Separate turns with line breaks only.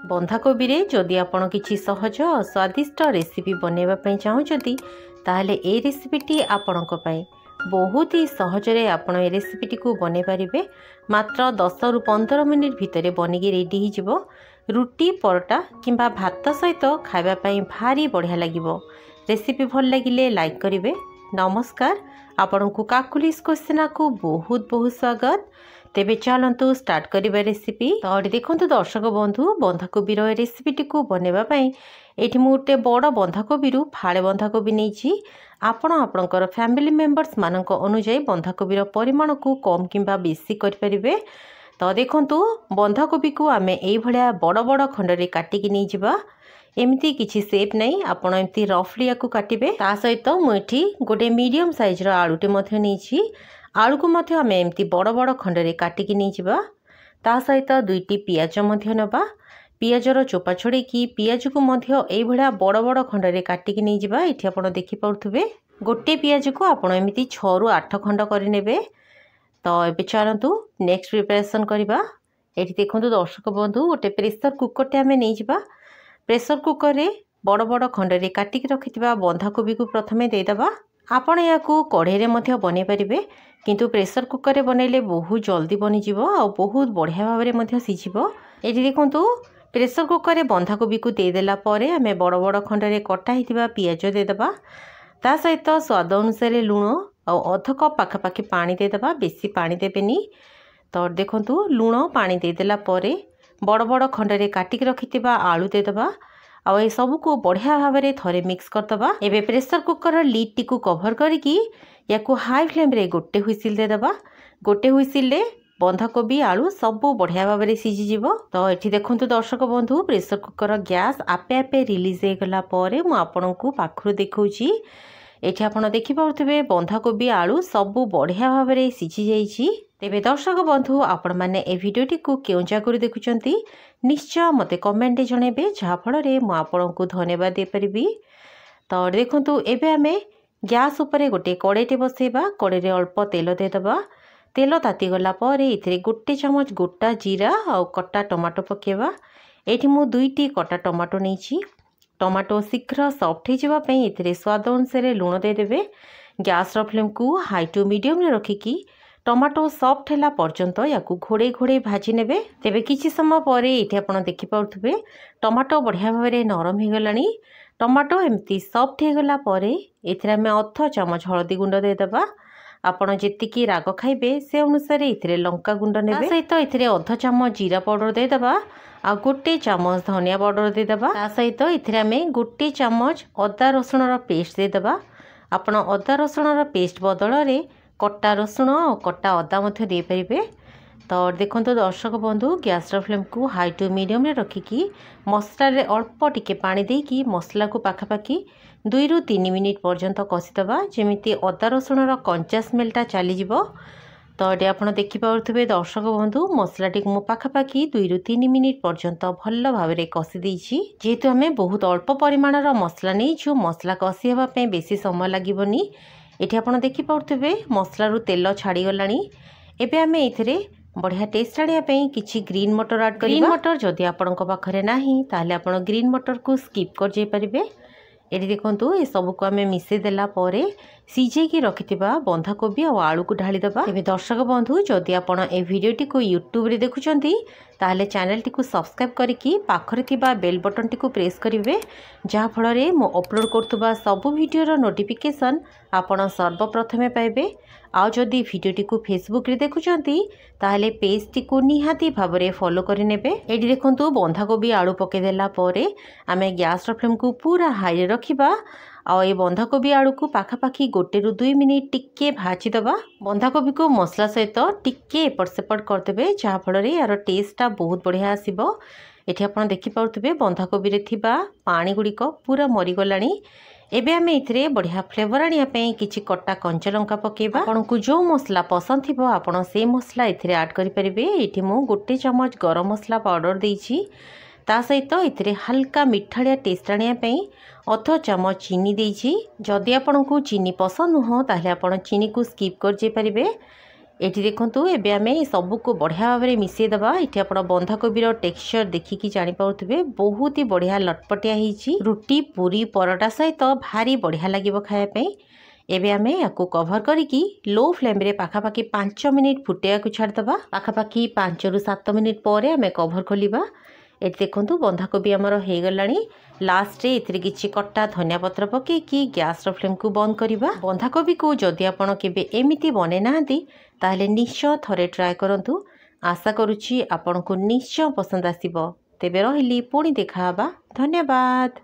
बंधाकोबी रे जदि आपण किछि सहज और स्वादिष्ट रेसिपी बनैबा पई चाहूचती ताहले ए रेसिपीटी आपणक पई बहुत ही सहजरे आपण ए रेसिपीटी को बनै परिबे। मात्र 10 रु 15 मिनिट भितरे बनिकी रेडी ही जिवो। रुटी परोटा किंबा भात सहित खाइबा पई भारी बढ़िया लागिवो। रेसिपी भल लागिले लाइक करिवे। नमस्कार, आपणकु काकुलिस क्वेश्चन को बहुत बहुत स्वागत। तेबे चलतु स्टार्ट करिबा रेसिपी। तो अडी देखंतु दर्शक बंधु, बंधाकोबी रो रेसिपीटी को बनेबा पई एठी मु गोटे बड़ बंधाकोबी रु फाळे बंधाकोबी नैछि। आपण आपणकर फैमिली मेंबर्स मानक अनुसार बंधाकोबी रो परिमाण को कम किंबा बेसी करि परिबे। तो देखंतु बंधाकोबी को आमे एई भलिया बड़ बड़ खंड रे काटि कि नै जिबा। एमती किछि शेप नै, आपण एमती रफली याकू काटिबे। ता सहित मु एठी गोटे मीडियम साइज रो आलूटे मध्य नैछि। आलू को मध्य आमे एमती बड़ बड़ खंड रे काटि कि नै जिबा। ता सहित दुईटी पियाज मध्य नबा। पियाजर चोपा छोड़े कि पियाज को मध्य एई भलिया बड़ बड़ खंड रे काटि कि नै जिबा। एठी आपण देखि पाउथुबे गोटे पियाज को आपण एमती 6 रु 8 खंड करि नेबे। तो एबे चलंतु नेक्स्ट प्रिपरेशन करिबा। एठी देखंतु दर्शक बंधु, गोटे प्रेशर कुकर टे आमे नै जिबा। प्रेशर कुकर रे बड़ बड़ खंड रे काटि कि रखितबा बंधाकोबी को प्रथमे दे दबा। आपण याकू कढ़े रे मध्य बनै परिबे, किंतु प्रेशर कुकर रे बनैले बहुत जल्दी बनि जिवो आ बहुत बढ़िया भाव रे मध्य सिझिबो। एठी देखंतु प्रेशर कुकर रे बंधाकोबी को दे देला परे आमे बड़ बड़ खंड रे कटा हितिबा पियाज दे दबा। ता सहित स्वाद अनुसार लूण और अध कप पाखापाखि पानी दे दबा। बेसी पानी देबेनी। तो देखंतु लूण पानी दे देला परे बड़ बड़ खंड रे काटि कि रखितिबा आलू दे दबा। आ ए सब को बढ़िया भाव रे थरे मिक्स करदबा। एबे प्रेशर कुकर लिड टी को कवर करिकी याकू हाई फ्लेम रे गोटे हुइसिल दे दबा। गोटे हुइसिल रे बंधाकोबी आलू सब बढ़िया भाव रे सिझी जिवो। तो एठी देखंतु दर्शक बंधु, प्रेशर कुकर गैस आपे आपे रिलीज हे गला परे मु आपनकू पाखरु देखौची। एठी आपण देखि पाउथबे बंधाकोबी आलू सब बढ़िया भाव रे सिझी जाईची। तेबे दर्शक बंधु, आपण माने ए वीडियोटी को केउ जागरु देखुचंती निश्चय मते कमेंट जणेबे, जहा फल रे मु आपनकू धन्यवाद दे परिबी। तो देखंतु एबे आमे गैस उपरे गोटे कड़ेटे बसेबा। कड़े रे अल्प तेल दे दबा। तेल ताती गला परे इथिरे गोटे चमच गोटा जीरा और कटा टमाटो पकेबा। एठी मु दुईटी कटा टमाटो नैछि। टमाटो शीघ्र सॉफ्ट हो जावा पई इथिरे स्वाद अनुसार लूण दे देबे। गैस रो फ्लेम को हाई टू मीडियम रे रखिकी टमाटो सॉफ्ट हैला पर्यंत याकू घोड़े घोड़े भाजी नेबे। तेबे किछि समय परे एठी आपण देखि पाउथबे टमाटो बढ़िया भाव रे नरम हो गलानी। टमाटो एमती सॉफ्ट हो गला परे एथिरे हमें अध चमच हळदी गुंड दे दबा। आपण जेतिकी राग खाइबे से अनुसार इथिरे लंका गुंड नेबे। सहित इथिरे अध चमच जीरा पाउडर दे दबा आ गोटे चमच धनिया पाउडर दे दबा। ता सहित इथिरे हमें गोटे चमच अदा रसुण रो पेस्ट दे दबा। आपण अदा रसुण रो पेस्ट बदल रे कटा रसुण और कटा अदा मध्य दे परिबे। तो देखंतु दर्शक बंधु, गैस रो फ्लेम को हाई टू मीडियम रे रखिकी मसला रे अल्प टिके पानी देकी मसला को पाखापाखि 2 रु 3 मिनिट पर्यंत कषिदबा, जेमिति अदा रसुण रो कंचा स्मेलटा चली जिवो। तो ये आपण देखि पाउथबे दर्शक बंधु, मसला टी मु पाखापाखि 2 रु 3 मिनिट पर्यंत भल भाव रे कषि देइछि। जेहेतु हमें बहुत अल्प परिमाण रो मसला नै छु, मसला कषि हेबा पे बेसी समय लागिबोनी। एठी आपण देखि पाउथबे मसला रु तेल छाड़ी गलानी। एबे हमें इथिरे बढ़िया टेस्ट आनिया पे किछि ग्रीन मटर ऐड करिबा। ग्रीन मटर जदि आपणक पाखरे नाही ताले आपण ग्रीन मटर को स्किप कर जे परिबे। एठी देखंतु ए सब को हमें मिसे देला परे सीजे की रखिथिबा बंधाकोबी और आलू को ढाली दबा। एबे दर्शक बंधु, जदि आपण ए वीडियोटी को यूट्यूब रे देखुचंती ताले चैनल टी को सब्सक्राइब करिकी पाखरे थिबा बेल बटन टी को प्रेस करिवे, जहा फल रे मो अपलोड करथुबा सब वीडियो रो नोटिफिकेशन आपण सर्वप्रथमे पाइबे। आ जदि वीडियोटी को फेसबुक रे देखुचंती ताले पेज टी को निहाती भाव रे फॉलो करि नेबे। एडी देखंतु बंधाकोबी आलू पके देला परे आमे गैस रो फ्लेम को पूरा हाई रे रखिबा। आ ये बंधाकोबी आलू को पाखापाखि 1 रु 2 मिनिट टिके भाजी दबा। बंधाकोबी को मसला सहित टिके एपट सेपट करदेबे, जहा फल रे यार टेस्टटा बहुत बढ़िया आसीबो। एठी आपण देखि पाउथबे बंधाकोबी रे थिबा पानी गुड़िक पूरा मरी गलानी। एबे आमे इथिरे बढ़िया फ्लेवर आनिया पे किछि कटा कंचा लंका पकेबा। आपनकु जो मसला पसंद थिबो आपण से मसला इथिरे ऐड करि परिबे। एठी मु गोटे चमच गरम मसला पाउडर देइछि। ता सहित इथिरे हल्का मिठाड़िया टेस्ट आनिया पे अध चमच चीनी देइछि। जदि आपनकु चीनी पसंद नुह ताले आपण चीनी को स्किप कर जे परिबे। एठी देखंतु एबे आमे सबको बढ़िया भाव में मिसेदेबा। एठी आपण बंधाकोबीर टेक्सचर देखिकी जानि पाउथिबे बहुत ही बढ़िया लटपटिया हिची। रुटी पूरी परोटा सहित भारी बढ़िया लागिबो खाया पे। एबे आमे याकू कवर करिकी लो फ्लेम रे पाखापाखी 5 मिनिट फुटेया को छाड़दबा। पाखापाखी 5 रु 7 मिनिट परे आमे कवर खोलिबा। एठी देखंतु बंधाकोबी हमर हे गलानी। लास्ट रे इथिरे किछि कट्टा धनिया पत्र पके कि गैस रो फ्लेम को बंद करिबा। बंधाकोबी को जदि आपण केबे एमिति बने नाहंती ताहले निश्चय थरे ट्राए करंतु। आशा करूछि आपनको निश्चय पसंद आसीबो। तेबे रहिली पुणी देखा हबा। धन्यवाद।